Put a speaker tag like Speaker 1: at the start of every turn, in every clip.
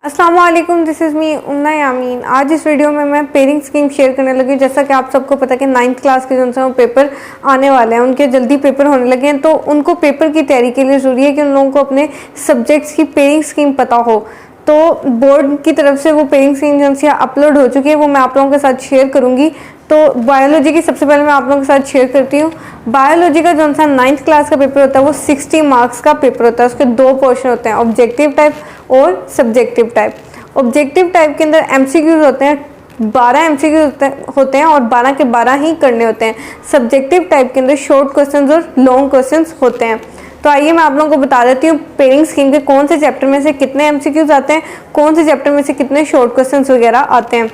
Speaker 1: अस्सलाम वालेकुम, this is me उन्ना यामीन। आज इस वीडियो में मैं पेयरिंग स्कीम शेयर करने लगी। जैसा कि आप सबको पता है कि 9th क्लास के जो है वो पेपर आने वाले हैं, उनके जल्दी पेपर होने लगे हैं, तो उनको पेपर की तैयारी के लिए ज़रूरी है कि उन लोगों को अपने सब्जेक्ट्स की पेयरिंग स्कीम पता हो। तो बोर्ड की तरफ से वो पेयरिंग स्कीम जो है अपलोड हो चुकी है, वो मैं आप लोगों के साथ शेयर करूँगी। तो बायोलॉजी की सबसे पहले मैं आप लोगों के साथ शेयर करती हूँ। बायोलॉजी का जो सा 9th क्लास का पेपर होता है वो 60 मार्क्स का पेपर होता है। उसके दो पोर्शन होते हैं, ऑब्जेक्टिव टाइप और सब्जेक्टिव टाइप। ऑब्जेक्टिव टाइप के अंदर एमसीक्यूज होते हैं, 12 एमसीक्यूज होते हैं और 12 के 12 ही करने होते हैं। सब्जेक्टिव टाइप के अंदर शॉर्ट क्वेश्चंस और लॉन्ग क्वेश्चंस होते हैं। तो आइए मैं आप लोगों को बता देती हूँ पेयरिंग स्कीम के कौन से चैप्टर में से कितने एमसीक्यूज आते हैं, कौन से चैप्टर में से कितने शॉर्ट क्वेश्चंस वगैरह आते हैं।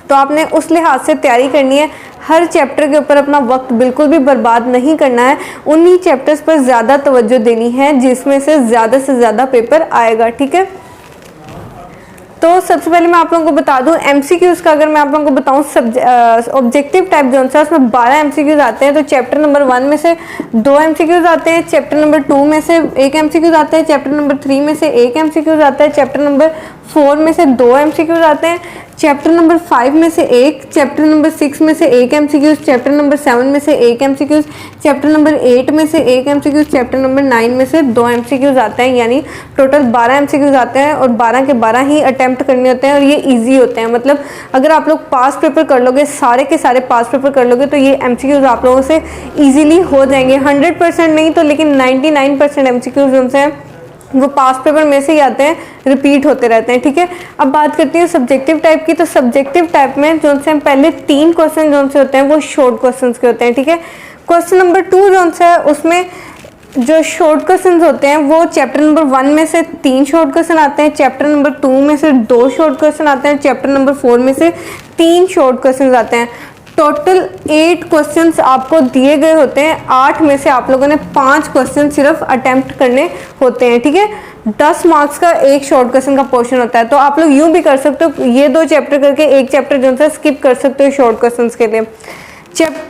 Speaker 1: तो आपने उस लिहाज से तैयारी करनी है। हर चैप्टर के ऊपर अपना वक्त बिल्कुल भी बर्बाद नहीं करना है, उन्हीं चैप्टर्स पर ज़्यादा तवज्जो देनी है जिसमें से ज़्यादा पेपर आएगा। ठीक है, तो सबसे पहले मैं आप लोगों को बता दूं एमसीक्यूज़ का। अगर मैं आप लोगों को बताऊं ऑब्जेक्टिव टाइप जो है उसमें 12 एमसीक्यूज़ आते हैं। तो चैप्टर नंबर 1 में से 2 एमसीक्यूज़ आते हैं, चैप्टर नंबर 2 में से 1 एमसीक्यूज़ आता है, चैप्टर नंबर 3 में से 1 एमसीक्यूज़ आता है, चैप्टर नंबर 4 में से 2 एमसीक्यूज़ आते हैं, चैप्टर नंबर 5 में से 1, चैप्टर नंबर 6 में से 1 एमसीक्यूज़, चैप्टर नंबर 7 में से 1 एमसीक्यूज़, चैप्टर नंबर 8 में से 1 एमसीक्यूज़, चैप्टर नंबर 9 में से 2 एमसीक्यूज़ आते हैं। यानी टोटल 12 एमसीक्यूज़ आते हैं और 12 के 12 ही अटेम्प्ट करने होते हैं और ये इजी होते हैं। मतलब अगर आप लोग पास पेपर कर लोगे, सारे के सारे पास पेपर कर लोगे, तो ये एमसीक्यूज़ आप लोगों से ईजिली हो जाएंगे। 100% नहीं तो लेकिन 99% एमसीक्यूज़ उनसे हैं वो पास पेपर में से ही आते हैं, रिपीट होते रहते हैं। ठीक है, अब बात करती हूँ सब्जेक्टिव टाइप की। तो सब्जेक्टिव टाइप में जो से पहले 3 क्वेश्चन जो से होते हैं वो शॉर्ट क्वेश्चन के होते हैं। ठीक है, क्वेश्चन नंबर 2 जो है उसमें जो शॉर्ट क्वेश्चन होते हैं वो चैप्टर नंबर 1 में से 3 शॉर्ट क्वेश्चन आते हैं, चैप्टर नंबर 2 में से 2 शॉर्ट क्वेश्चन आते हैं, चैप्टर नंबर 4 में से 3 शॉर्ट क्वेश्चन आते हैं। टोटल 8 क्वेश्चंस आपको दिए गए होते हैं। 8 में से आप लोगों ने 5 क्वेश्चन सिर्फ अटेम्प्ट करने होते हैं। ठीक है, 10 मार्क्स का एक शॉर्ट क्वेश्चन का पोर्शन होता है। तो आप लोग यूं भी कर सकते हो, ये 2 चैप्टर करके एक चैप्टर जो है स्किप कर सकते हो शॉर्ट क्वेश्चन के लिए।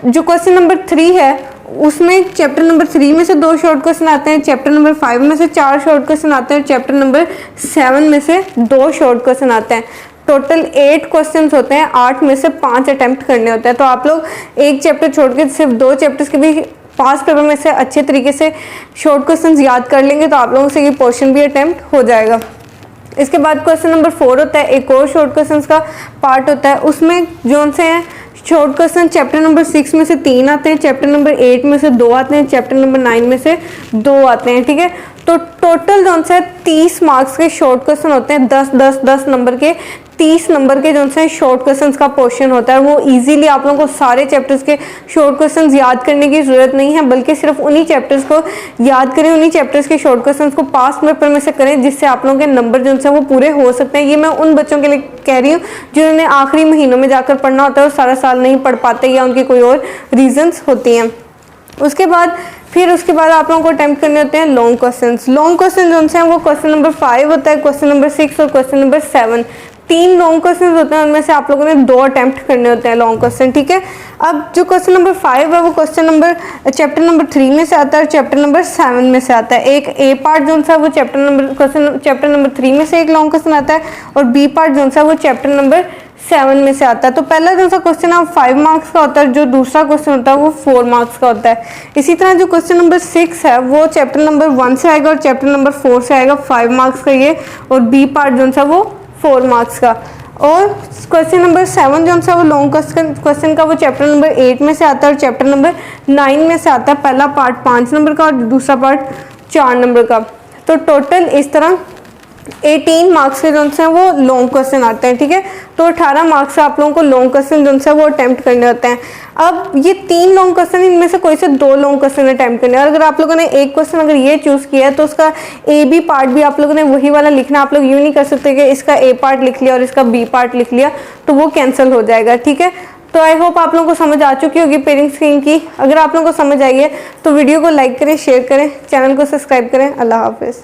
Speaker 1: जो क्वेश्चन नंबर 3 है उसमें चैप्टर नंबर 3 में से 2 शॉर्ट क्वेश्चन आते हैं, चैप्टर नंबर 5 में से 4 शॉर्ट क्वेश्चन आते हैं, चैप्टर नंबर 7 में से 2 शॉर्ट क्वेश्चन आते हैं। टोटल 8 क्वेश्चंस होते हैं, 8 में से 5 अटेम्प्ट करने होते हैं। तो आप लोग एक चैप्टर छोड़ के सिर्फ 2 चैप्टर्स के भी पास पेपर में से अच्छे तरीके से शॉर्ट क्वेश्चंस याद कर लेंगे तो आप लोगों से ये पोर्शन भी अटेम्प्ट हो जाएगा। इसके बाद क्वेश्चन नंबर 4 होता है, एक और शॉर्ट क्वेश्चन का पार्ट होता है। उसमें जो से हैं शॉर्ट क्वेश्चन चैप्टर नंबर 6 में से 3 आते हैं, चैप्टर नंबर 8 में से 2 आते हैं, चैप्टर नंबर 9 में से 2 आते हैं। ठीक है, तो टोटल जो है 30 मार्क्स के शॉर्ट क्वेश्चन होते हैं। 10 नंबर के 30 नंबर के जो है शॉर्ट क्वेश्चंस का पोर्शन होता है। वो इजीली आप लोगों को सारे चैप्टर्स के शॉर्ट क्वेश्चंस याद करने की ज़रूरत नहीं है, बल्कि सिर्फ उन्हीं चैप्टर्स को याद करें, उन्हीं चैप्टर्स के शॉर्ट क्वेश्चंस को पास पेपर में से करें, जिससे आप लोगों के नंबर जो है वो पूरे हो सकते हैं। ये मैं उन बच्चों के लिए कह रही हूँ जिन्होंने आखिरी महीनों में जाकर पढ़ना होता है और सारा साल नहीं पढ़ पाते या उनकी कोई और रीजंस होती हैं। उसके बाद आप लोगों को अटेम्प्ट करने होते हैं लॉन्ग क्वेश्चंस। लॉन्ग क्वेश्चन जो हैं वो क्वेश्चन नंबर 5 होता है, क्वेश्चन नंबर 6 और क्वेश्चन नंबर 7। 3 लॉन्ग क्वेश्चन होते हैं, उनमें से आप लोगों ने 2 अटेम्प्ट करने होते हैं लॉन्ग क्वेश्चन। ठीक है, अब जो क्वेश्चन नंबर 5 है वो चैप्टर नंबर 3 में से आता है और चैप्टर नंबर 7 में से आता है। एक ए पार्ट जो है वो चैप्टर नंबर 3 में से एक लॉन्ग क्वेश्चन आता है और बी पार्ट जो है वो चैप्टर नंबर 7 में से आता है। तो पहला जो सा क्वेश्चन है वो 5 मार्क्स का होता है, जो दूसरा क्वेश्चन होता है वो 4 मार्क्स का होता है। इसी तरह जो क्वेश्चन नंबर 6 है वो चैप्टर नंबर 1 से आएगा और चैप्टर नंबर 4 से आएगा, 5 मार्क्स का ये, और बी पार्ट जो है वो 4 मार्क्स का। और क्वेश्चन नंबर 7 जो है वो लॉन्ग क्वेश्चन का वो चैप्टर नंबर 8 में से आता है और चैप्टर नंबर 9 में से आता है। पहला पार्ट 5 नंबर का और दूसरा पार्ट 4 नंबर का। तो टोटल इस तरह 18 मार्क्स के जो हैं वो लॉन्ग क्वेश्चन आते हैं। ठीक है, तो 18 मार्क्स से आप लोगों को लॉन्ग क्वेश्चन जो है वो अटेम्प्ट करने होते हैं। अब ये 3 लॉन्ग क्वेश्चन, इनमें से कोई से 2 लॉन्ग क्वेश्चन अटेम्प्ट करने हैं। और अगर आप लोगों ने एक क्वेश्चन अगर ये चूज़ किया है तो उसका ए बी पार्ट भी आप लोगों ने वही वाला लिखना। आप लोग यूँ नहीं कर सकते कि इसका ए पार्ट लिख लिया और इसका बी पार्ट लिख लिया, तो वो कैंसिल हो जाएगा। ठीक है, तो आई होप आप लोगों को समझ आ चुकी होगी पेयरिंग स्कीम की। अगर आप लोगों को समझ आई है तो वीडियो को लाइक करें, शेयर करें, चैनल को सब्सक्राइब करें। अल्लाह हाफिज़।